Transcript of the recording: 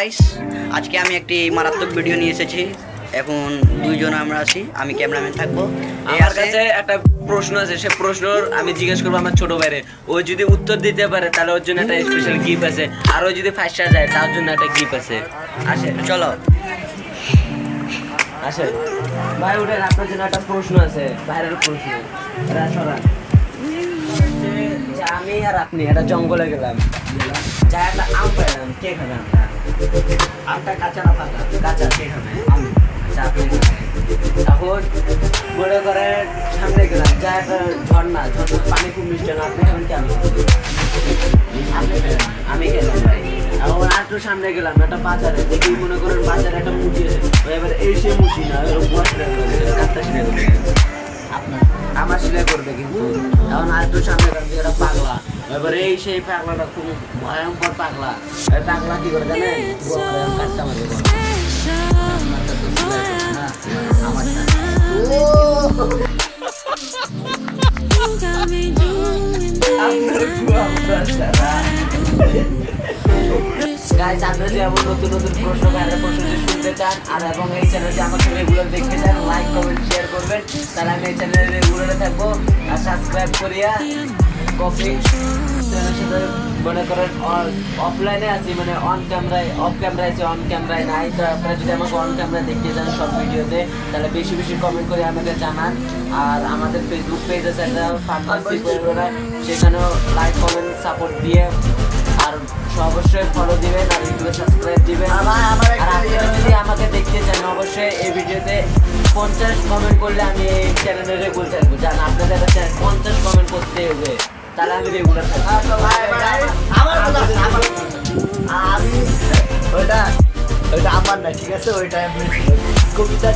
Guys আজকে আমি একটি মারাত্মক ভিডিও নিয়ে এসেছি। এখন দুইজন আমরা আছি, আমি ক্যামেরাম্যান থাকবো। আমার কাছে একটা প্রশ্ন আছে, সে প্রশ্নর আমি জিজ্ঞেস করবো আমার ছোট ভাইরে। ও যদি উত্তর দিতে পারে তাহলে ওর জন্য একটা স্পেশাল গিফট আছে, আর ও যদি ফার্স্ট যায় তার জন্য একটা গিফট আছে। আসে চলো আসে ভাই উঠেন, আপনার জন্য একটা প্রশ্ন আছে, বাইরের প্রশ্ন। আমি আর আপনি একটা জঙ্গলে গেলাম, যা একটা আম পাইলাম, কে খাবে আমরা? আমটা কাঁচা না পাকা? কাঁচা, কে খাবে? আমি। আচ্ছা আপনি খাবেন। এখন মনে করে সামনে গেলাম, যা একটা ঝর্ণার পানি খুব মিষ্টি না, আপনি খাবেন কি আমি খাবেন? আমি খেলাম ভাই। এখন আর একটু সামনে গেলাম একটা বাজারে, দেখি মনে করেন বাজারে একটা মুচি আছে, এবার এই সে মুচি না, কাঠটা সিলাই করবে আমার সিলাই করবে কিন্তু। এখন আর একটু সামনে গেলাম একটা পাগলা, এবার এই সেই পাগলাটা খুব ভয়ঙ্কর পাগলা। পাগলা কি করে জানেন? কাঠটা মারবে গাইস, আপনারা যে এমন নতুন নতুন প্রশ্ন শুনতে চান আর এবং এই চ্যানেলটি আমাকে রেগুলার দেখতে চান, লাইক কমেন্ট শেয়ার করবেন, তাহলে আমি এই চ্যানেলে রেগুলারে থাকবো। আর সাবস্ক্রাইব করিয়া কপি সাথে মনে করেন অফলাইনে আছি, মানে অন ক্যামেরায়, অফ ক্যামেরায় আছি, অন ক্যামেরায় নাই। তো আপনারা যদি আমাকে অন ক্যামেরায় দেখতে চান সব ভিডিওতে, তাহলে বেশি বেশি কমেন্ট করে আমাকে জানান। আর আমাদের ফেসবুক পেজ আছে একটা ফার্মাসি, সেখানেও লাইক কমেন্ট সাপোর্ট দিয়ে আর অবশ্যই ফলো দিবেন আর ইউটিউবে সাবস্ক্রাইব দিবেন। আর আপনারা যদি আমাকে দেখতে চান অবশ্যই এই ভিডিওতে 50 কমেন্ট করলে আমি এই চ্যানেলে রেগুলার থাকবো। জান আপনাদের কাছে 50 কমেন্ট করতে হবে, তাহলে আমি রেগুলার থাকবো। আমি ওইটা আমার না, ঠিক আছে? ওইটা কবিতা